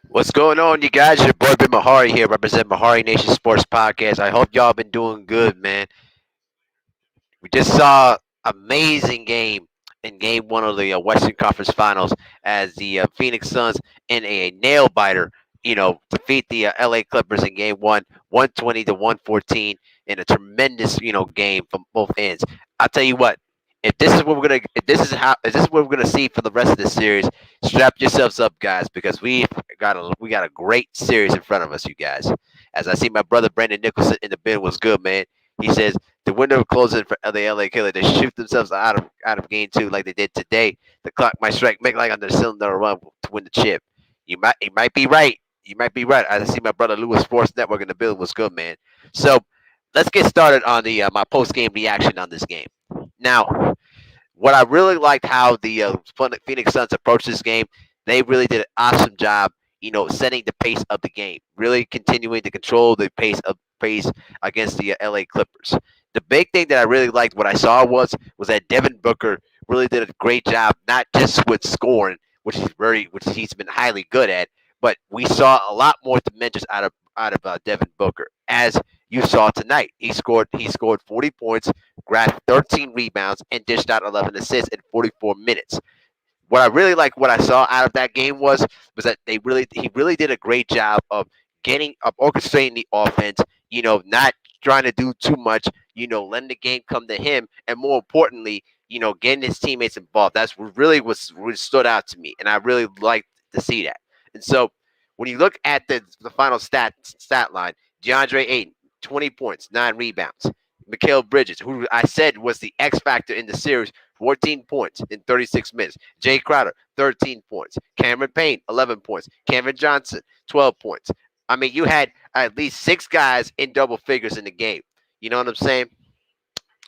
What's going on, you guys? Your boy Ben Mahari here, represent Mahari Nation Sports Podcast. I hope y'all been doing good, man. We just saw amazing game in Game One of the Western Conference Finals as the Phoenix Suns in a nail biter, defeat the LA Clippers in Game One, 120 to 114, in a tremendous, game from both ends. I'll tell you what. If this is what we're gonna see for the rest of the series, strap yourselves up, guys, because we got a great series in front of us, you guys. As I see my brother Brandon Nicholson in the bin was good, man. He says the window closing for the LA Killer. They shoot themselves out of game two like they did today. The clock might strike make like on the cylinder run to win the chip. You might be right. You might be right. I see my brother Lewis Sports Network in the building was good, man. So let's get started on the my post game reaction on this game. Now, what I really liked how the Phoenix Suns approached this game. They really did an awesome job, setting the pace of the game, really continuing to control the pace against the LA Clippers. The big thing that I really liked what I saw was that Devin Booker really did a great job, not just with scoring, which he's been highly good at, but we saw a lot more dimensions out of Devin Booker, as you saw tonight. He scored 40 points, grabbed 13 rebounds, and dished out 11 assists in 44 minutes. What I really like, what I saw out of that game was that he really did a great job of orchestrating the offense. Not trying to do too much. Letting the game come to him, and more importantly, getting his teammates involved. That's what stood out to me, and I really liked to see that. And so, when you look at the final stat line, DeAndre Ayton, 20 points, 9 rebounds. Mikal Bridges, who I said was the X factor in the series, 14 points in 36 minutes. Jay Crowder, 13 points. Cameron Payne, 11 points. Cameron Johnson, 12 points. I mean, you had at least 6 guys in double figures in the game. You know what I'm saying?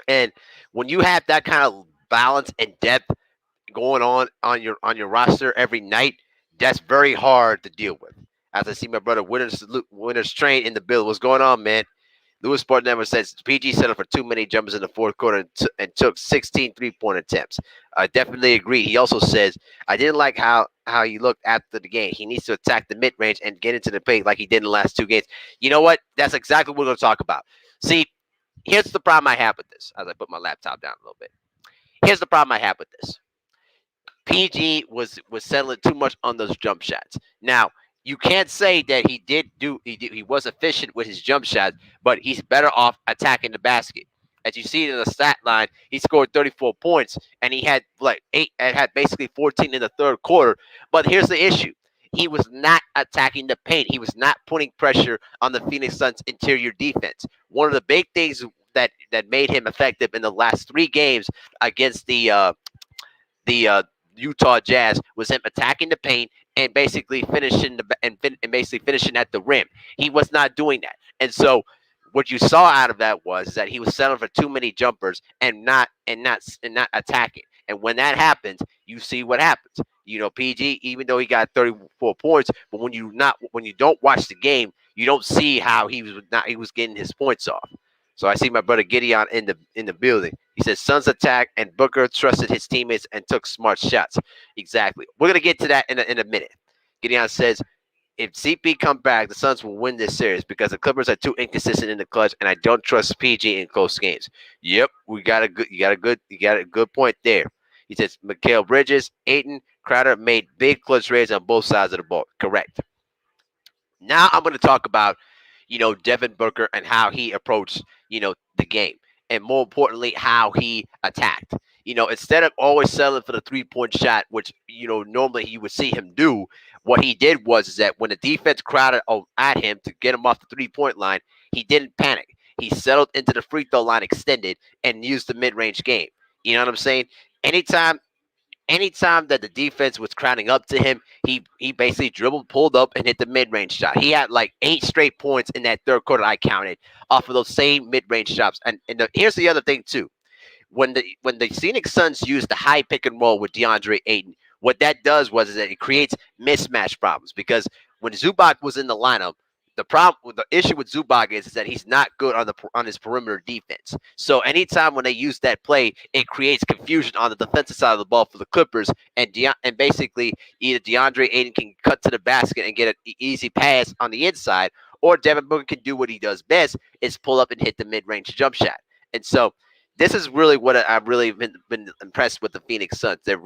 And when you have that kind of balance and depth going on your roster every night, that's very hard to deal with. As I see my brother Winners Train in the bill. What's going on, man? Lewis Sport Network says PG settled for too many jumpers in the fourth quarter and took 16 3-point attempts. I definitely agree. He also says, I didn't like how he looked after the game. He needs to attack the mid range and get into the paint like he did in the last 2 games. You know what? That's exactly what we're going to talk about. See, here's the problem I have with this as I put my laptop down a little bit. Here's the problem I have with this. PG was settling too much on those jump shots. Now, you can't say that he was efficient with his jump shots, but he's better off attacking the basket. As you see in the stat line, he scored 34 points and he had like 8 and had basically 14 in the third quarter. But here's the issue. He was not attacking the paint. He was not putting pressure on the Phoenix Suns interior defense. One of the big things that made him effective in the last 3 games against the Utah Jazz was him attacking the paint and basically finishing at the rim. He was not doing that, and so what you saw out of that was that he was settling for too many jumpers and not attacking. And when that happens, you see what happens. PG, even though he got 34 points, but when you don't watch the game, you don't see how he was getting his points off. So I see my brother Gideon in the building. He says Suns attack and Booker trusted his teammates and took smart shots. Exactly. We're gonna get to that in a minute. Gideon says if CP come back, the Suns will win this series because the Clippers are too inconsistent in the clutch, and I don't trust PG in close games. Yep, you got a good point there. He says Mikal Bridges, Aiton, Crowder made big clutch raids on both sides of the ball. Correct. Now I'm going to talk about, Devin Booker and how he approached, the game. And more importantly, how he attacked. Instead of always settling for the 3-point shot, which, normally you would see him do, what he did was is that when the defense crowded at him to get him off the 3-point line, he didn't panic. He settled into the free throw line extended and used the mid range game. You know what I'm saying? Anytime anytime that the defense was crowding up to him, he basically dribbled, pulled up, and hit the mid range shot. He had like 8 straight points in that third quarter. I counted off of those same mid range shots. And here's the other thing too. When the Phoenix Suns use the high pick and roll with DeAndre Ayton, what that does was is that it creates mismatch problems because when Zubac was in the lineup, the issue with Zubac is that he's not good on his perimeter defense. So anytime when they use that play, it creates confusion on the defensive side of the ball for the Clippers, and basically either DeAndre Ayton can cut to the basket and get an easy pass on the inside, or Devin Booker can do what he does best, is pull up and hit the mid-range jump shot. And so this is really what I've really been impressed with the Phoenix Suns. They've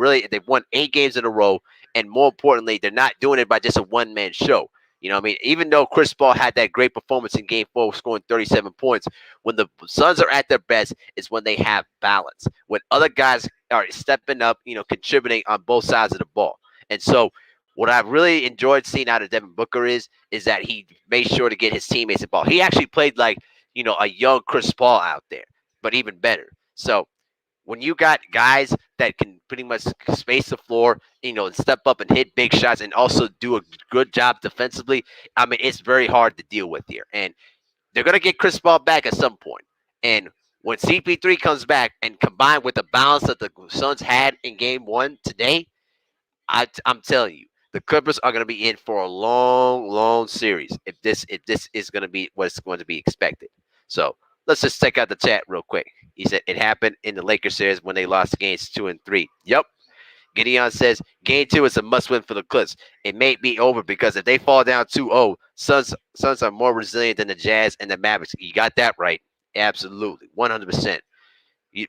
won 8 games in a row, and more importantly, they're not doing it by just a one-man show. You know what I mean? Even though Chris Paul had that great performance in Game 4, scoring 37 points, when the Suns are at their best is when they have balance. When other guys are stepping up, contributing on both sides of the ball. And so what I've really enjoyed seeing out of Devin Booker is that he made sure to get his teammates the ball. He actually played like, a young Chris Paul out there, but even better. So when you got guys that can pretty much space the floor, and step up and hit big shots and also do a good job defensively, I mean, it's very hard to deal with here. And they're going to get Chris Paul back at some point. And when CP3 comes back and combined with the balance that the Suns had in Game 1 today, I'm telling you, the Clippers are going to be in for a long, long series if this is going to be what's going to be expected. So let's just check out the chat real quick. He said it happened in the Lakers series when they lost games 2 and 3. Yep. Gideon says game 2 is a must-win for the Clips. It may be over because if they fall down 2-0, Suns are more resilient than the Jazz and the Mavericks. You got that right. Absolutely. 100%.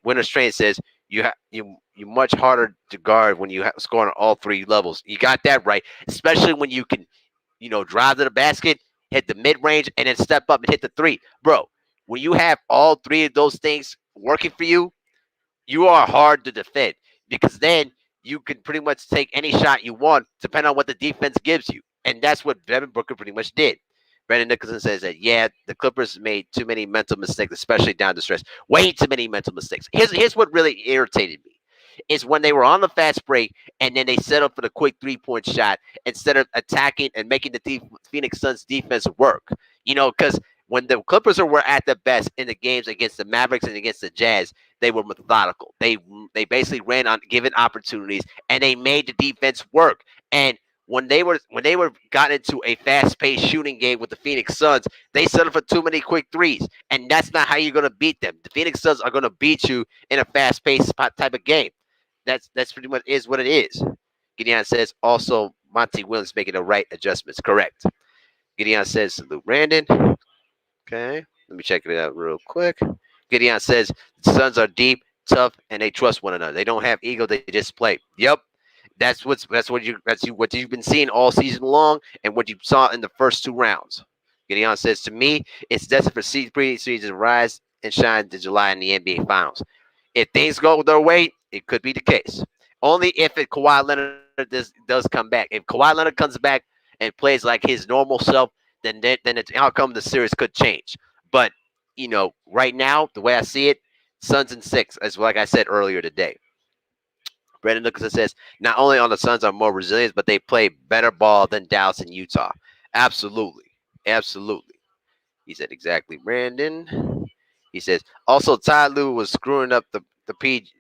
Winter Strain says you much harder to guard when you score on all 3 levels. You got that right, especially when you can, drive to the basket, hit the mid range, and then step up and hit the 3, bro. When you have all 3 of those things working for you, you are hard to defend because then you can pretty much take any shot you want, depending on what the defense gives you, and that's what Devin Booker pretty much did. Brandon Nicholson says that, yeah, the Clippers made too many mental mistakes, especially down the stretch. Way too many mental mistakes. Here's what really irritated me is when they were on the fast break and then they settled for the quick 3-point shot instead of attacking and making the Phoenix Suns defense work. Because when the Clippers were at their best in the games against the Mavericks and against the Jazz, they were methodical. They basically ran on given opportunities and they made the defense work. And when they were got into a fast-paced shooting game with the Phoenix Suns, they settled for too many quick threes, and that's not how you're going to beat them. The Phoenix Suns are going to beat you in a fast-paced type of game. That's pretty much is what it is. Gideon says also Monty Williams making the right adjustments. Correct. Gideon says salute Brandon. Okay, let me check it out real quick. Gideon says the Suns are deep, tough, and they trust one another. They don't have ego; they just play. Yep, that's what you've been seeing all season long, and what you saw in the first 2 rounds. Gideon says to me, it's destined for preseason to rise and shine to July in the NBA Finals. If things go their way, it could be the case. Only if Kawhi Leonard does come back. If Kawhi Leonard comes back and plays like his normal self, then the outcome of the series could change. But right now, the way I see it, Suns in 6, as like I said earlier today. Brandon Nicholson says not only are the Suns are more resilient, but they play better ball than Dallas and Utah. Absolutely, absolutely. He said exactly, Brandon. He says also Ty Lue was screwing up the PG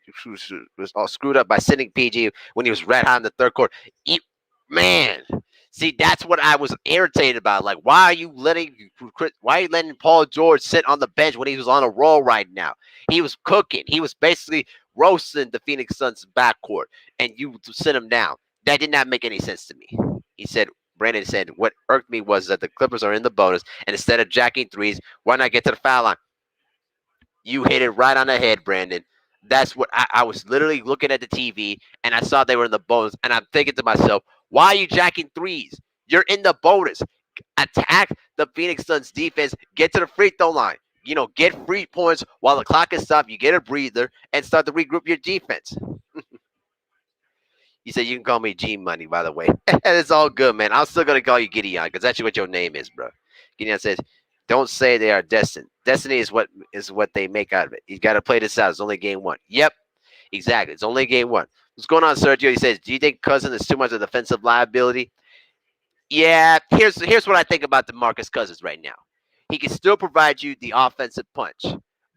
was all screwed up by sitting PG when he was red hot in the third quarter. Man, see that's what I was irritated about. Like, why are you letting Paul George sit on the bench when he was on a roll right now? He was cooking. He was basically roasting the Phoenix Suns backcourt, and you sit him down. That did not make any sense to me. He said. Brandon said, what irked me was that the Clippers are in the bonus, and instead of jacking threes, why not get to the foul line? You hit it right on the head, Brandon. That's what I was literally looking at the TV, and I saw they were in the bonus, and I'm thinking to myself, why are you jacking threes? You're in the bonus. Attack the Phoenix Suns defense. Get to the free throw line. Get free points while the clock is stopped. You get a breather and start to regroup your defense. You said you can call me G Money, by the way. It's all good, man. I'm still gonna call you Gideon because that's what your name is, bro. Gideon says, "Don't say they are destined. Destiny is what they make out of it. You got to play this out. It's only game 1. Yep, exactly. It's only game 1. What's going on, Sergio? He says, do you think Cousin is too much of a defensive liability? Yeah. Here's what I think about DeMarcus Cousins right now. He can still provide you the offensive punch,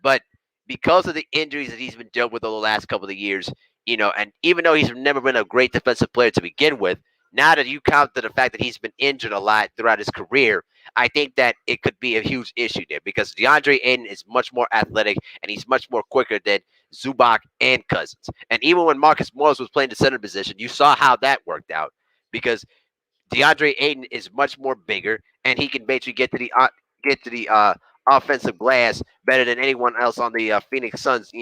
but because of the injuries that he's been dealt with over the last couple of years, and even though he's never been a great defensive player to begin with, now that you count to the fact that he's been injured a lot throughout his career, I think that it could be a huge issue there because DeAndre Ayton is much more athletic and he's much more quicker than Zubac and Cousins. And even when Marcus Morris was playing the center position, you saw how that worked out because DeAndre Ayton is much more bigger, and he can basically get to the offensive glass better than anyone else on the Phoenix Suns.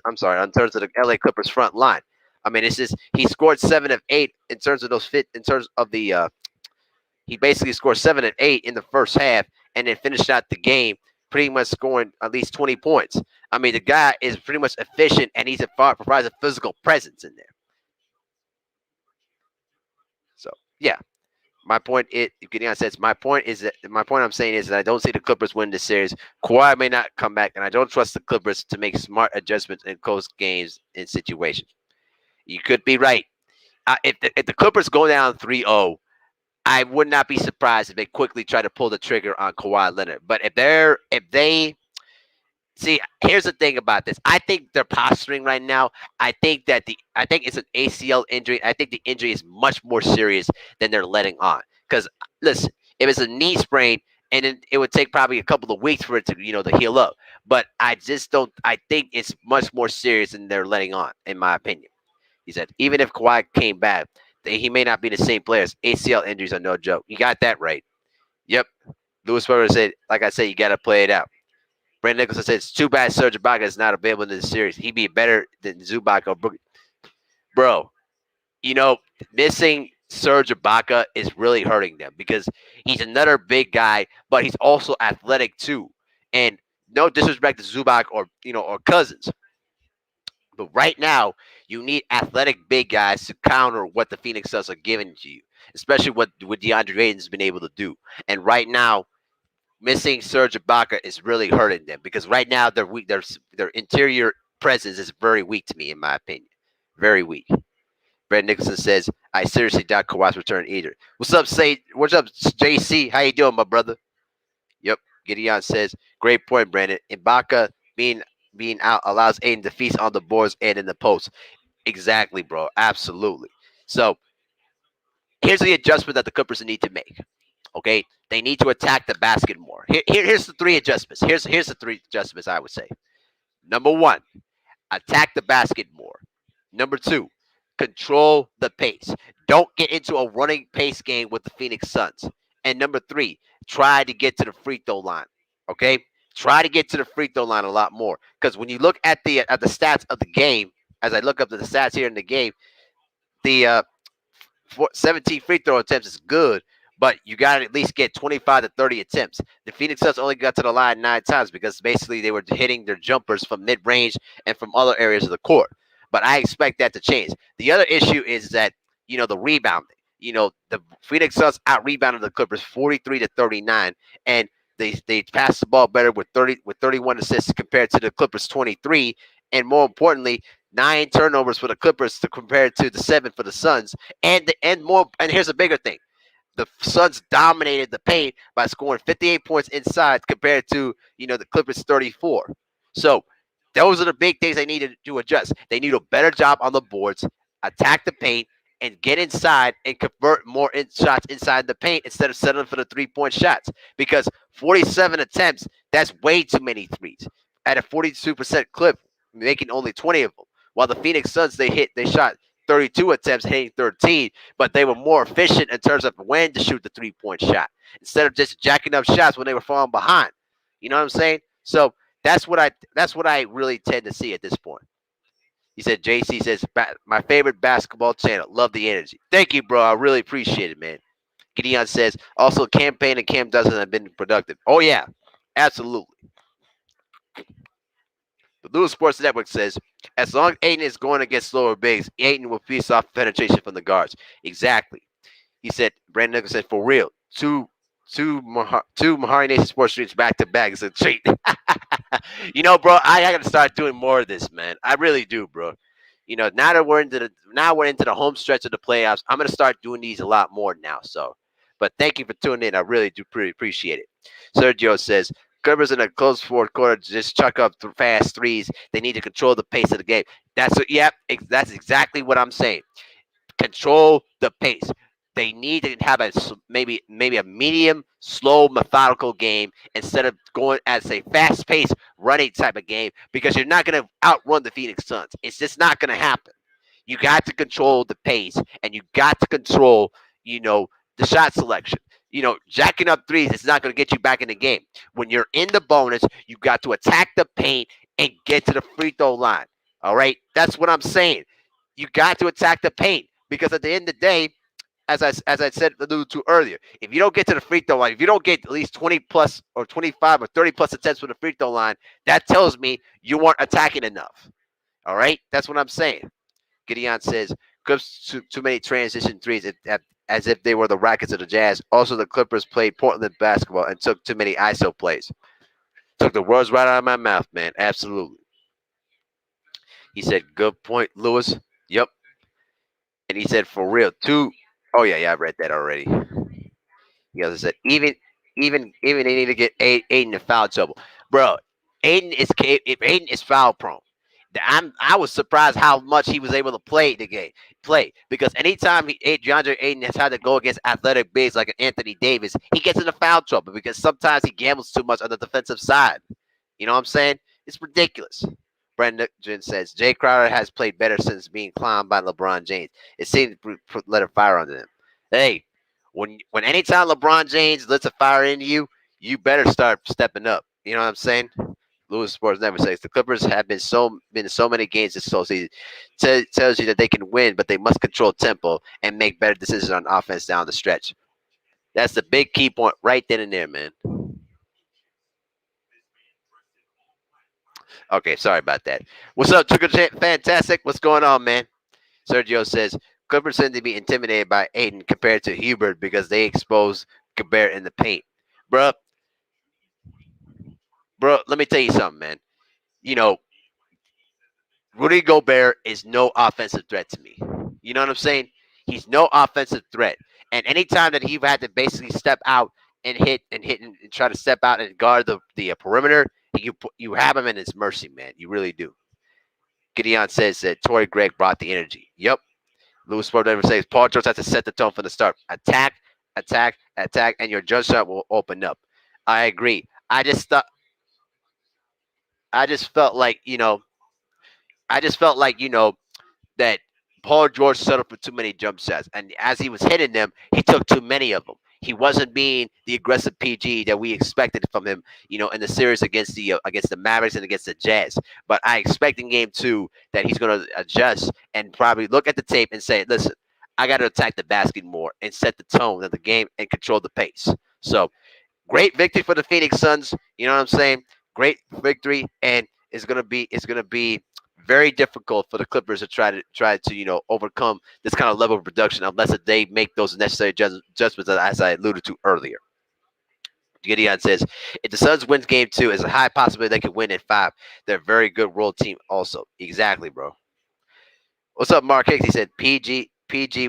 I'm sorry, on terms of the LA Clippers front line. I mean, it's just he scored 7 of 8 in terms of those fit in terms of the. He basically scored 7 and 8 in the first half, and then finished out the game pretty much scoring at least 20 points. I mean, the guy is pretty much efficient, and provides a physical presence in there. So yeah, my point is, Gideon says, my point I'm saying is that I don't see the Clippers win this series. Kawhi may not come back, and I don't trust the Clippers to make smart adjustments in close games and situations. You could be right. If the Clippers go down 3-0, I would not be surprised if they quickly try to pull the trigger on Kawhi Leonard. But if they see, here's the thing about this. I think they're posturing right now. I think it's an ACL injury. I think the injury is much more serious than they're letting on. Because listen, if it's a knee sprain, and it would take probably a couple of weeks for it to heal up. But I just don't. I think it's much more serious than they're letting on, in my opinion. He said even if Kawhi came back, he may not be the same player. ACL injuries are no joke. You got that right. Yep. Louis Weber said, like I said, you got to play it out. Brandon Nicholson says it's too bad Serge Ibaka is not available in this series. He'd be better than Zubac or Brook. Bro, you know, missing Serge Ibaka is really hurting them because he's another big guy, but he's also athletic too. And no disrespect to Zubac or Cousins, but right now you need athletic big guys to counter what the Phoenix Suns are giving to you, especially what DeAndre Ayton's been able to do. And right now, missing Serge Ibaka is really hurting them because right now they're weak. Their interior presence is very weak to me, in my opinion. Very weak. Brett Nicholson says, "I seriously doubt Kawhi's return either." What's up, What's up, JC? How you doing, my brother? Yep. Gideon says, "Great point, Brandon. Ibaka being out allows Aiden to feast on the boards and in the post." Exactly, bro. Absolutely. So here's the adjustment that the Clippers need to make. Okay, they need to attack the basket more. Here's the three adjustments. Here's the three adjustments I would say. Number one, attack the basket more. Number two, control the pace. Don't get into a running pace game with the Phoenix Suns. And number three, try to get to the free throw line. Okay, try to get to the free throw line a lot more. Because when you look at the stats of the game, as I look up the stats here in the game, the 17 free throw attempts is good, but you got to at least get 25 to 30 attempts. The Phoenix Suns only got to the line 9 times because basically they were hitting their jumpers from mid range and from other areas of the court. But I expect that to change. The other issue is that, the rebounding. The Phoenix Suns out rebounded the Clippers 43 to 39, and they passed the ball better with 31 assists compared to the Clippers 23, and more importantly, 9 turnovers for the Clippers to compare to the 7 for the Suns. And here's a bigger thing. The Suns dominated the paint by scoring 58 points inside compared to, the Clippers 34. So those are the big things they needed to adjust. They need a better job on the boards, attack the paint, and get inside and convert more shots inside the paint instead of settling for the 3-point shots. Because 47 attempts, that's way too many threes. At a 42% clip, making only 20 of them. While the Phoenix Suns, they shot 32 attempts, hitting 13, but they were more efficient in terms of when to shoot the 3-point shot instead of just jacking up shots when they were falling behind. You know what I'm saying? So that's what I really tend to see at this point. He said, JC says, my favorite basketball channel. Love the energy. Thank you, bro. I really appreciate it, man. Gideon says, also, campaign and Cam doesn't have been productive. Oh, yeah, absolutely. The Lewis Sports Network says, as long as Aiden is going against slower bigs, Aiden will feast off penetration from the guards. Exactly. He said, Brandon Nichols said, for real, two Mahari Nation Sports streams back to back is a treat. Bro, I got to start doing more of this, man. I really do, bro. Now that we're into the home stretch of the playoffs, I'm gonna start doing these a lot more now. So, but thank you for tuning in. I really do appreciate it. Sergio says, Clippers in a close fourth quarter just chuck up fast threes. They need to control the pace of the game. That's exactly what I'm saying. Control the pace. They need to have maybe a medium, slow, methodical game instead of going as a fast-paced running type of game because you're not going to outrun the Phoenix Suns. It's just not going to happen. You got to control the pace and you got to control, the shot selection. Jacking up threes is not going to get you back in the game. When you're in the bonus, you got to attack the paint and get to the free throw line. All right, that's what I'm saying. You got to attack the paint because at the end of the day, as I said alluded to earlier, if you don't get to the free throw line, if you don't get at least 20 plus or 25 or 30 plus attempts from the free throw line, that tells me you weren't attacking enough. All right, that's what I'm saying. Gideon says Clips too many transition threes as if they were the Rockets of the Jazz. Also, the Clippers played Portland basketball and took too many ISO plays. Took the words right out of my mouth, man. Absolutely. He said, "Good point, Lewis." Yep. And he said, "For real, too." Oh yeah, I read that already. He also said, even they need to get Aiden in foul trouble, bro. If Aiden is foul prone. I was surprised how much he was able to play the game. Play because anytime DeAndre Aiden has had to go against athletic bigs like an Anthony Davis, he gets into foul trouble because sometimes he gambles too much on the defensive side. You know what I'm saying? It's ridiculous. Brendan says Jay Crowder has played better since being clowned by LeBron James. It seemed to let a fire under him. Hey, when anytime LeBron James lets a fire into you, you better start stepping up. You know what I'm saying? Lewis Sports never says the Clippers have been in so many games this whole season. Tells you that they can win, but they must control tempo and make better decisions on offense down the stretch. That's the big key point right then and there, man. Okay, sorry about that. What's up, Trickle Fantastic? What's going on, man? Sergio says Clippers seem to be intimidated by Aiden compared to Hubert because they expose Gobert in the paint. Bruh, let me tell you something, man. You know, Rudy Gobert is no offensive threat to me. You know what I'm saying? He's no offensive threat. And anytime that he had to basically step out and hit and try to step out and guard the perimeter, you have him in his mercy, man. You really do. Gideon says that Torrey Gregg brought the energy. Yep. Louis Sport never says Paul George has to set the tone from the start. Attack, attack, attack, and your judge shot will open up. I agree. I just felt like that Paul George settled for too many jump shots, and as he was hitting them, he took too many of them. He wasn't being the aggressive PG that we expected from him, in the series against the Mavericks and against the Jazz. But I expect in Game 2 that he's going to adjust and probably look at the tape and say, "Listen, I got to attack the basket more and set the tone of the game and control the pace." So great victory for the Phoenix Suns. You know what I'm saying? Great victory, and it's gonna be very difficult for the Clippers to try to overcome this kind of level of production unless they make those necessary adjustments as I alluded to earlier. Gideon says, if the Suns wins Game 2, it's a high possibility they could win in 5. They're a very good role team also. Exactly, bro. What's up, Mark Hicks? He said PG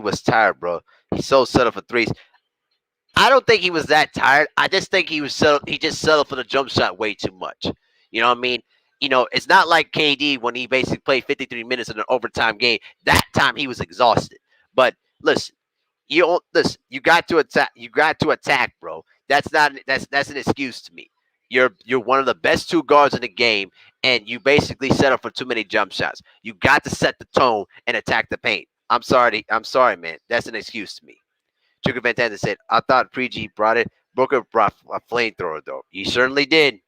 was tired, bro. He's so settled for threes. I don't think he was that tired. I just think he was settled. He just settled for the jump shot way too much. You know what I mean? It's not like KD when he basically played 53 minutes in an overtime game. That time he was exhausted. But listen, You got to attack. You got to attack, bro. That's an excuse to me. You're one of the best two guards in the game, and you basically settle for too many jump shots. You got to set the tone and attack the paint. I'm sorry, man. That's an excuse to me. Sugar Van Tannen said, I thought Preji brought it. Booker brought a flamethrower, though. He certainly did.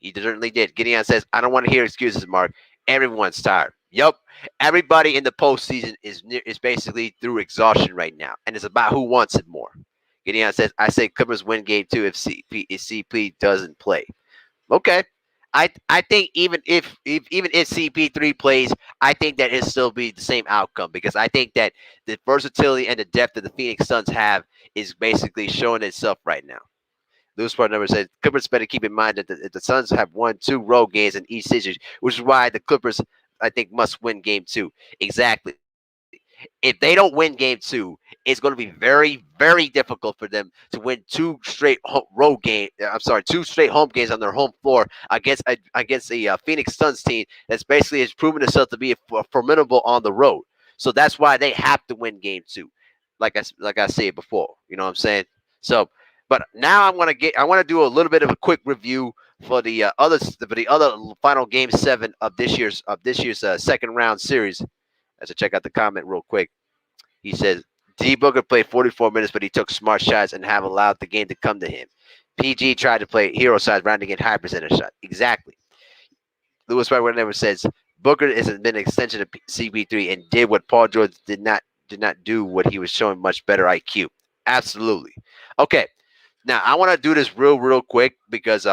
He certainly did. Gideon says, I don't want to hear excuses, Mark. Everyone's tired. Yup. Everybody in the postseason is basically through exhaustion right now, and it's about who wants it more. Gideon says, I say Clippers win Game 2 if CP doesn't play. Okay. I think even if CP3 plays, I think that it'll still be the same outcome because I think that the versatility and the depth that the Phoenix Suns have is basically showing itself right now. Lewis Part number says Clippers better keep in mind that the Suns have won 2 road games in each series, which is why the Clippers I think must win Game 2. Exactly. If they don't win Game 2, it's going to be very, very difficult for them to win 2 straight home games on their home floor against the Phoenix Suns team that's basically has proven itself to be formidable on the road. So that's why they have to win Game 2. like I said before. You know what I'm saying? So, but now I want to do a little bit of a quick review for the other final game 7 of this year's second round series. Let's check out the comment real quick. He says D Booker played 44 minutes, but he took smart shots and have allowed the game to come to him. PG tried to play hero side, rounding in high percentage shot. Exactly. Lewis White never says Booker has been an extension of CP3 and did what Paul George did not do. What he was showing much better IQ. Absolutely. Okay. Now I want to do this real quick because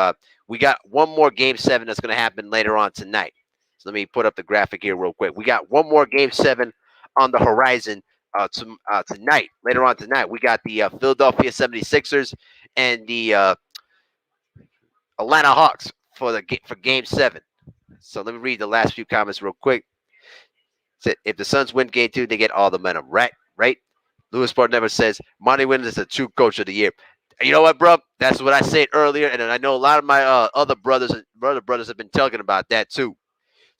we got one more game 7 that's going to happen later on tonight. So let me put up the graphic here real quick. We got one more game 7 on the horizon tonight. Later on tonight, we got the Philadelphia 76ers and the Atlanta Hawks for game 7. So let me read the last few comments real quick. Said if the Suns win game 2, they get all the momentum. Right. Lewis Sport never says Monty Williams is the true coach of the year. You know what, bro? That's what I said earlier, and I know a lot of my other brothers have been talking about that too.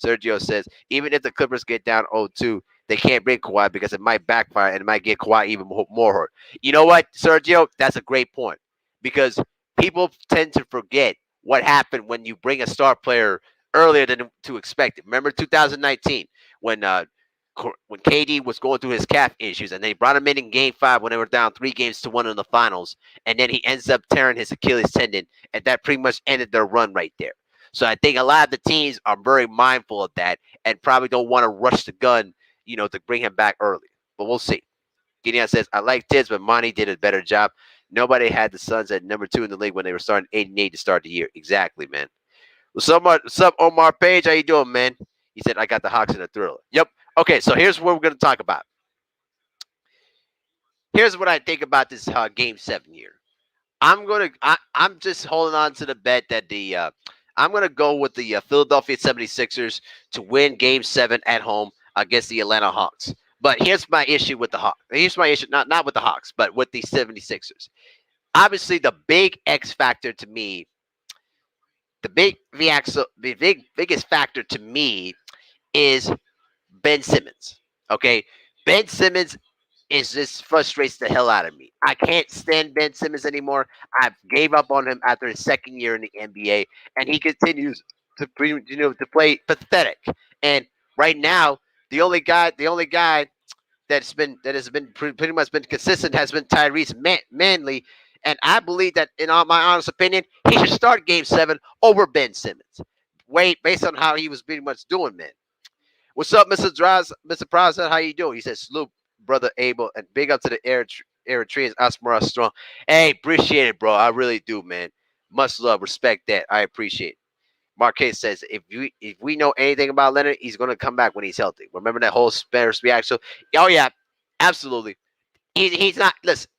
Sergio says, even if the Clippers get down 0-2, they can't bring Kawhi because it might backfire and it might get Kawhi even more hurt. You know what, Sergio? That's a great point because people tend to forget what happened when you bring a star player earlier than to expect it. Remember 2019 when KD was going through his calf issues, and they brought him in Game 5 when they were down 3-1 in the finals, and then he ends up tearing his Achilles tendon, and that pretty much ended their run right there. So I think a lot of the teams are very mindful of that and probably don't want to rush the gun, to bring him back early. But we'll see. Gideon says, I like Tibbs, but Monty did a better job. Nobody had the Suns at number 2 in the league when they were starting 8-8 to start the year. Exactly, man. What's up, Omar Page? How you doing, man? He said, I got the Hawks in a thriller. Yep. Okay, so here's what we're going to talk about. Here's what I think about this game 7 here. I'm just holding on to the bet that I'm gonna go with the Philadelphia 76ers to win Game 7 at home against the Atlanta Hawks. But here's my issue with the Hawks. Here's my issue, not with the Hawks, but with the 76ers. Obviously, the big X factor to me, the biggest factor to me is Ben Simmons. Okay, Ben Simmons is just frustrates the hell out of me. I can't stand Ben Simmons anymore. I gave up on him after his second year in the NBA, and he continues to play pathetic. And right now, the only guy that has been pretty much been consistent has been Tyrese Manley, and I believe that in all my honest opinion, he should start Game 7 over Ben Simmons. Wait, based on how he was pretty much doing, man. What's up, Mr. Praza? How you doing? He says, salute, brother Abel, and big up to the Eritreans, Asmara Strong. Hey, appreciate it, bro. I really do, man. Much love, respect that. I appreciate it. Marquez says, if we know anything about Leonard, he's going to come back when he's healthy. Remember that whole Spanish reaction? Oh, yeah, absolutely. He's not, listen,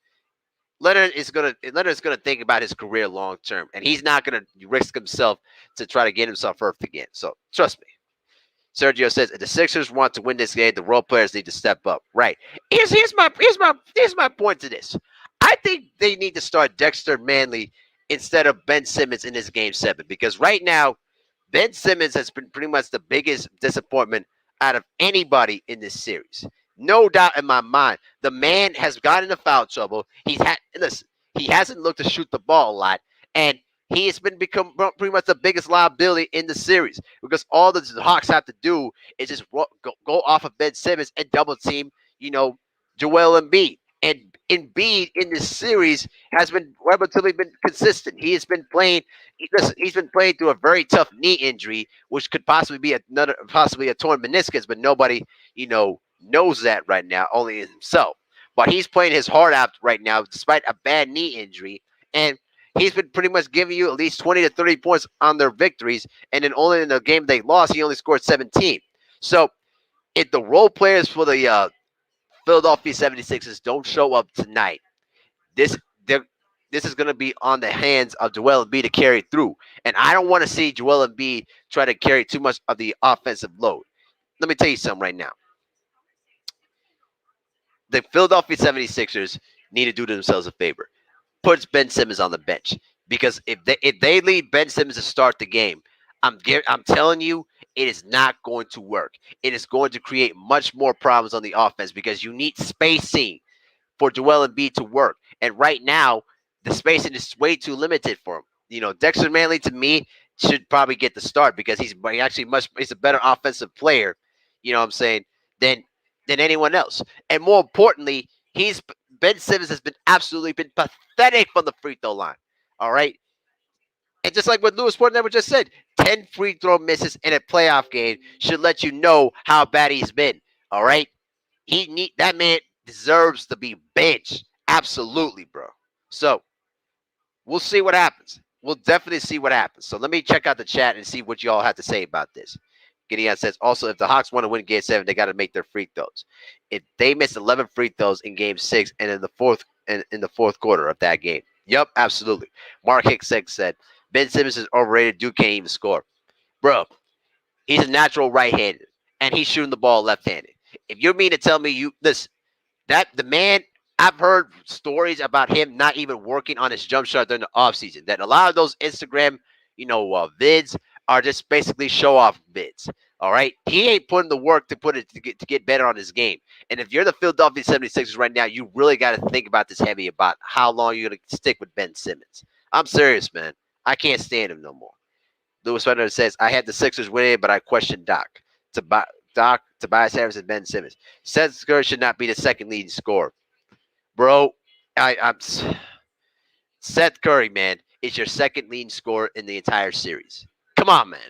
Leonard's gonna think about his career long term, and he's not gonna risk himself to try to get himself hurt again. So trust me. Sergio says if the Sixers want to win this game, the role players need to step up. Right. Here's my point to this. I think they need to start Dexter Manley instead of Ben Simmons in this game 7 because right now Ben Simmons has been pretty much the biggest disappointment out of anybody in this series. No doubt in my mind. The man has gotten into foul trouble. He hasn't looked to shoot the ball a lot, and he has become pretty much the biggest liability in the series because all the Hawks have to do is just go off of Ben Simmons and double team, Joel Embiid. And Embiid in this series has been relatively consistent. He has been playing. He's been playing through a very tough knee injury, which could possibly be possibly a torn meniscus, but nobody, knows that right now, only himself. But he's playing his heart out right now, despite a bad knee injury, and he's been pretty much giving you at least 20 to 30 points on their victories, and then only in the game they lost, he only scored 17. So if the role players for the Philadelphia 76ers don't show up tonight, this this is going to be on the hands of Joel Embiid to carry through. And I don't want to see Joel Embiid try to carry too much of the offensive load. Let me tell you something right now. The Philadelphia 76ers need to do themselves a favor. Puts Ben Simmons on the bench because if they leave Ben Simmons to start the game, I'm telling you, it is not going to work. It is going to create much more problems on the offense because you need spacing. for Joel Embiid to work. And right now, the spacing is way too limited for him. Dexter Manley to me should probably get the start because he's a better offensive player. You know what I'm saying? Than than anyone else. And more importantly, he's Ben Simmons has been absolutely been pathetic from the free throw line. All right. And just like what Lewis Portnever just said, 10 free throw misses in a playoff game should let you know how bad he's been. All right. That man deserves to be benched. Absolutely, bro. So we'll see what happens. We'll definitely see what happens. So let me check out the chat and see what you all have to say about this. Gideon says also if the Hawks want to win Game 7, they got to make their free throws. If they missed 11 free throws in Game 6 and in the fourth quarter of that game. Yep, absolutely. Mark Hicks said Ben Simmons is overrated. Duke can't even score, bro. He's a natural right-handed, and he's shooting the ball left-handed. If you mean to tell me that the man, I've heard stories about him not even working on his jump shot during the offseason. That a lot of those Instagram, vids are just basically show off vids. All right, he ain't putting the work to get better on his game. And if you're the Philadelphia 76ers right now, you really got to think about this heavy about how long you're gonna stick with Ben Simmons. I'm serious, man. I can't stand him no more. Lewis Fender says, I had the Sixers winning, but I questioned Doc. Tobias Harris, and Ben Simmons. Seth Curry should not be the second leading scorer. Bro, I'm Seth Curry, man, is your second leading scorer in the entire series. Come on, man.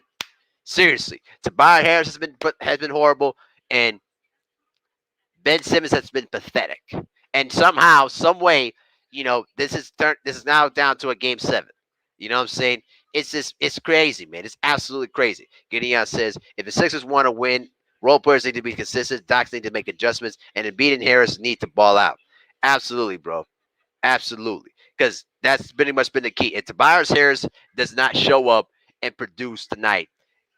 Seriously. Tobias Harris has been horrible, and Ben Simmons has been pathetic. And somehow, some way, this is now down to a game 7. You know what I'm saying? It's crazy, man. It's absolutely crazy. Gideon says if the Sixers want to win, role players need to be consistent, Docs need to make adjustments, and Embiid and Harris need to ball out. Absolutely, bro. Absolutely. Because that's pretty much been the key. If Tobias Harris does not show up and produce tonight,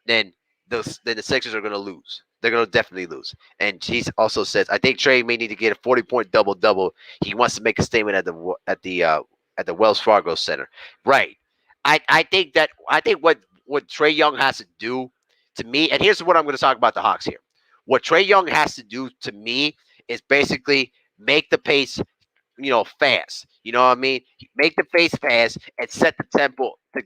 then the Sixers are going to lose. They're going to definitely lose. And he also says, I think Trey may need to get a 40-point double double. He wants to make a statement at the Wells Fargo Center. Right. I think what Trey Young has to do to me, and here's what I'm going to talk about the Hawks here. What Trey Young has to do to me is basically make the pace fast. You know what I mean? Make the pace fast and set the tempo to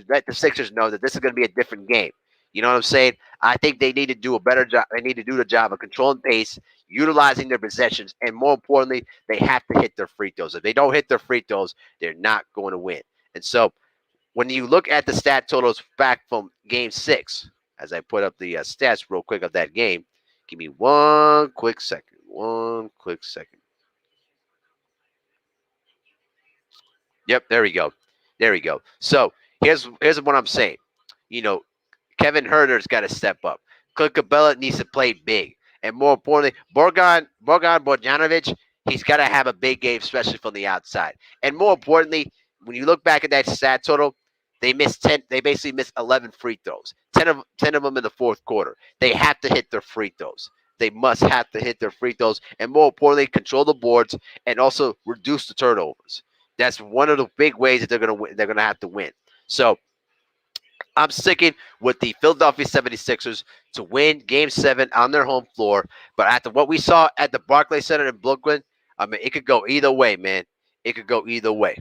let the Sixers know that this is going to be a different game. You know what I'm saying? I think they need to do a better job. They need to do the job of controlling pace, utilizing their possessions, and more importantly, they have to hit their free throws. If they don't hit their free throws, they're not going to win. And so, when you look at the stat totals back from Game 6, as I put up the stats real quick of that game, give me one quick second. One quick second. Yep, there we go. There we go. So here's what I'm saying. You know, Kevin Herter's got to step up. Clint Capella needs to play big, and more importantly, Borgan Bogdanovic, he's got to have a big game, especially from the outside. And more importantly, when you look back at that stat total, they missed 10. They basically missed 11 free throws. 10 of them in the fourth quarter. They have to hit their free throws. They must have to hit their free throws, and more importantly, control the boards and also reduce the turnovers. That's one of the big ways that they're gonna win. They're gonna have to win. So I'm sticking with the Philadelphia 76ers to win Game 7 on their home floor. But after what we saw at the Barclays Center in Brooklyn, I mean, it could go either way, man. It could go either way.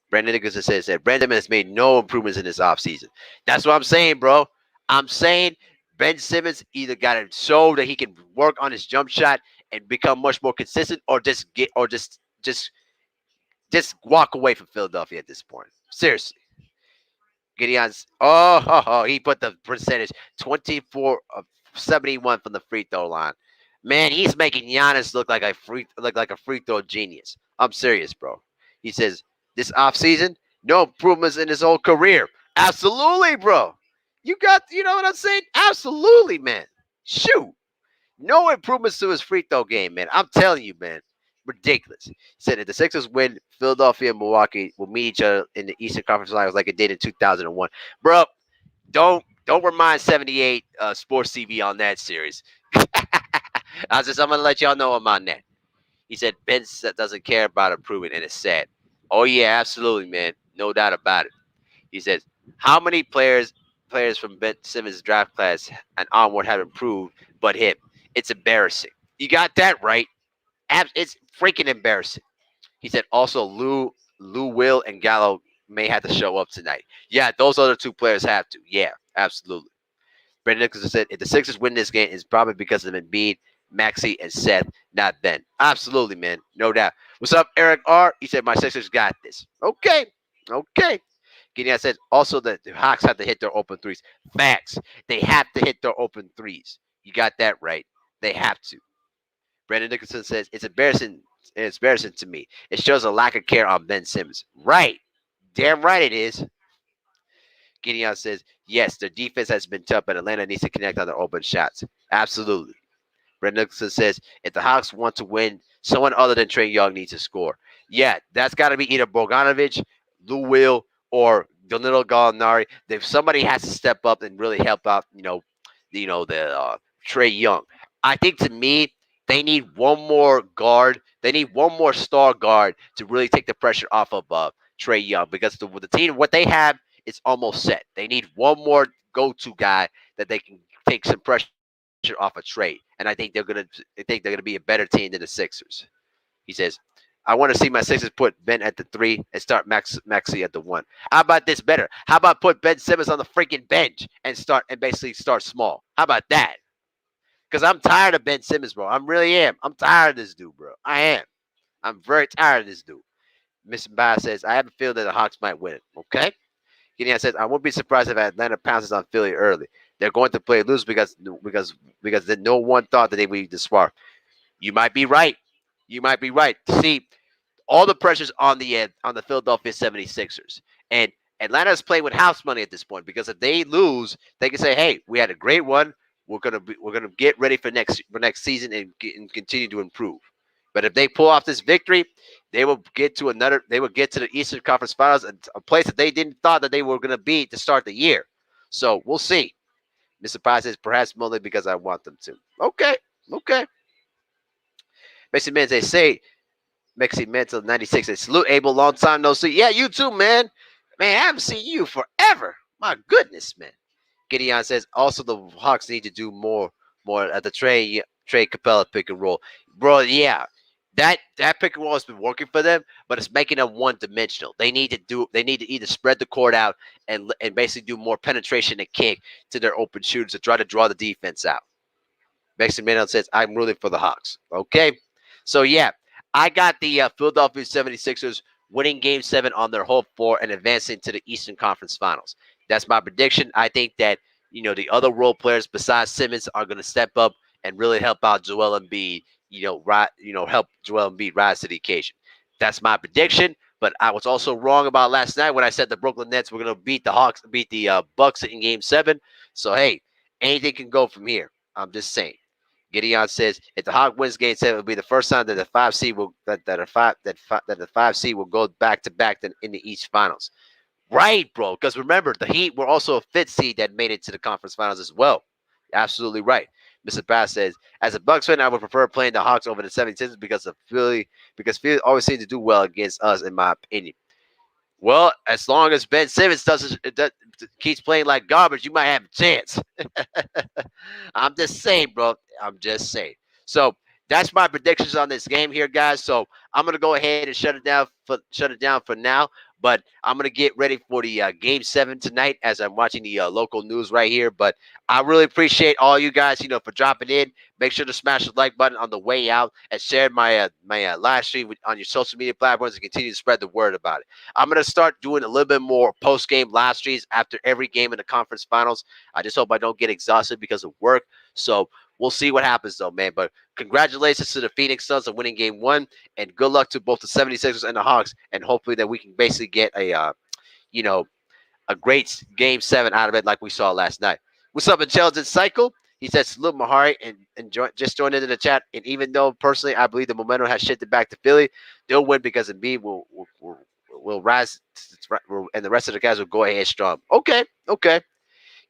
Brandon Nicholson says that Brandon has made no improvements in this offseason. That's what I'm saying, bro. I'm saying Ben Simmons either got to show that he can work on his jump shot and become much more consistent, or just walk away from Philadelphia at this point. Seriously. Gideon's he put the percentage 24 of 71 from the free throw line. Man, he's making Giannis look like a free throw genius. I'm serious, bro. He says this offseason, no improvements in his whole career. Absolutely, bro. You know what I'm saying? Absolutely, man. Shoot. No improvements to his free throw game, man. I'm telling you, man. Ridiculous. He said if the Sixers win, Philadelphia and Milwaukee will meet each other in the Eastern Conference Finals like it did in 2001. Bro, don't remind 78 Sports TV on that series. I'm gonna let y'all know I'm on that. He said Ben doesn't care about improvement, and it's sad. Oh yeah, absolutely, man. No doubt about it. He says, how many players from Ben Simmons' draft class and onward have improved but him? It's embarrassing. You got that right. It's freaking embarrassing. He said also Lou Will and Gallo may have to show up tonight. Yeah, those other two players have to. Yeah, absolutely. Brandon Nicholson said if the Sixers win this game, it's probably because of Embiid, Maxey, and Seth, not Ben. Absolutely, man. No doubt. What's up, Eric R? He said my Sixers got this. Okay. Okay. Gideon says also that the Hawks have to hit their open threes. Facts. They have to hit their open threes. You got that right. They have to. Brandon Nicholson says it's embarrassing. It's embarrassing to me. It shows a lack of care on Ben Simmons. Right. Damn right it is. Gideon says, yes, their defense has been tough, but Atlanta needs to connect on their open shots. Absolutely. Brett Nicholson says, if the Hawks want to win, someone other than Trey Young needs to score. Yeah, that's got to be either Bogdanovich, Lou Will, or Danilo Gallinari. If somebody has to step up and really help out, the Trey Young. I think to me, they need one more guard. They need one more star guard to really take the pressure off of Trey Young because the team, what they have, is almost set. They need one more go-to guy that they can take some pressure off of Trey, and I think they're gonna be a better team than the Sixers. He says, I want to see my Sixers put Ben at the 3 and start Maxey at the 1. How about this better? How about put Ben Simmons on the freaking bench and basically start small? How about that? Because I'm tired of Ben Simmons, bro. I really am. I'm tired of this dude, bro. I am. I'm very tired of this dude. Mr. Bass says, I have a feeling that the Hawks might win it. Okay? Gideon says, I won't be surprised if Atlanta pounces on Philly early. They're going to play loose because no one thought that they would be this far. You might be right. You might be right. See, all the pressure's on the Philadelphia 76ers. And Atlanta's playing with house money at this point because if they lose, they can say, "Hey, we had a great one. We're gonna get ready for next season and continue to improve." But if they pull off this victory, they will get to the Eastern Conference Finals, a place that they didn't thought that they were gonna be to start the year. So we'll see. Mr. Paz says perhaps only because I want them to. Okay, okay. Basically, man, they say Mexi Mental 96. And salute Abel, long time no see. Yeah, you too, man. Man, I haven't seen you forever. My goodness, man. Gideon says also the Hawks need to do more at the Trey Capella pick and roll. Bro, yeah. That pick and roll has been working for them, but it's making them one dimensional. They need to either spread the court out and basically do more penetration and kick to their open shooters to try to draw the defense out. Mexican Man says, I'm rooting for the Hawks. Okay. So, yeah, I got the Philadelphia 76ers winning game 7 on their home floor and advancing to the Eastern Conference Finals. That's my prediction. I think that, the other role players besides Simmons are going to step up and really help out Joel Embiid, help Joel Embiid rise to the occasion. That's my prediction. But I was also wrong about last night when I said the Brooklyn Nets were going to beat the Bucks in game 7. So, hey, anything can go from here. I'm just saying. Gideon says if the Hawk wins Game 7, it will be the first time that the five seed will that the 5 seed will go back to back in the East Finals. Right, bro. Because remember, the Heat were also a 5th seed that made it to the conference finals as well. Absolutely right. Mr. Bass says, as a Bucks fan, I would prefer playing the Hawks over the 76ers because Philly always seems to do well against us, in my opinion. Well, as long as Ben Simmons keeps playing like garbage, you might have a chance. I'm just saying, bro. I'm just saying. So that's my predictions on this game here, guys. So I'm gonna go ahead and shut it down for now. But I'm gonna get ready for the game 7 tonight as I'm watching the local news right here. But I really appreciate all you guys, for dropping in. Make sure to smash the like button on the way out and share my live stream on your social media platforms and continue to spread the word about it. I'm gonna start doing a little bit more post game live streams after every game in the conference finals. I just hope I don't get exhausted because of work. So we'll see what happens though, man. But congratulations to the Phoenix Suns on winning game 1, and good luck to both the 76ers and the Hawks. And hopefully that we can basically get you know, a great game 7 out of it like we saw last night. What's up, Intelligent Cycle? He says, salute Mahari just joined into the chat. And even though personally I believe the momentum has shifted back to Philly, they'll win because Embiid will rise, and the rest of the guys will go ahead strong. Okay, okay.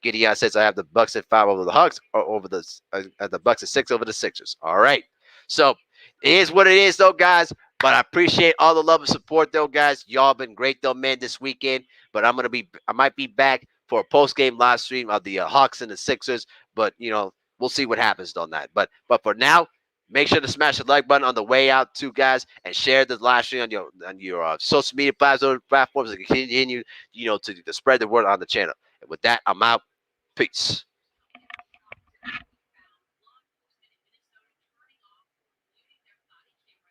Gideon says I have the Bucks at 5 over the Hawks, or over the Bucks at 6 over the Sixers. All right. So it is what it is, though, guys. But I appreciate all the love and support, though, guys. Y'all been great, though, man, this weekend. But I might be back for a post game live stream of the Hawks and the Sixers. But we'll see what happens on that. But for now, Make sure to smash the like button on the way out too, guys, and share the live stream on your social media platforms and continue, to spread the word on the channel. And with that, I'm out. Peace.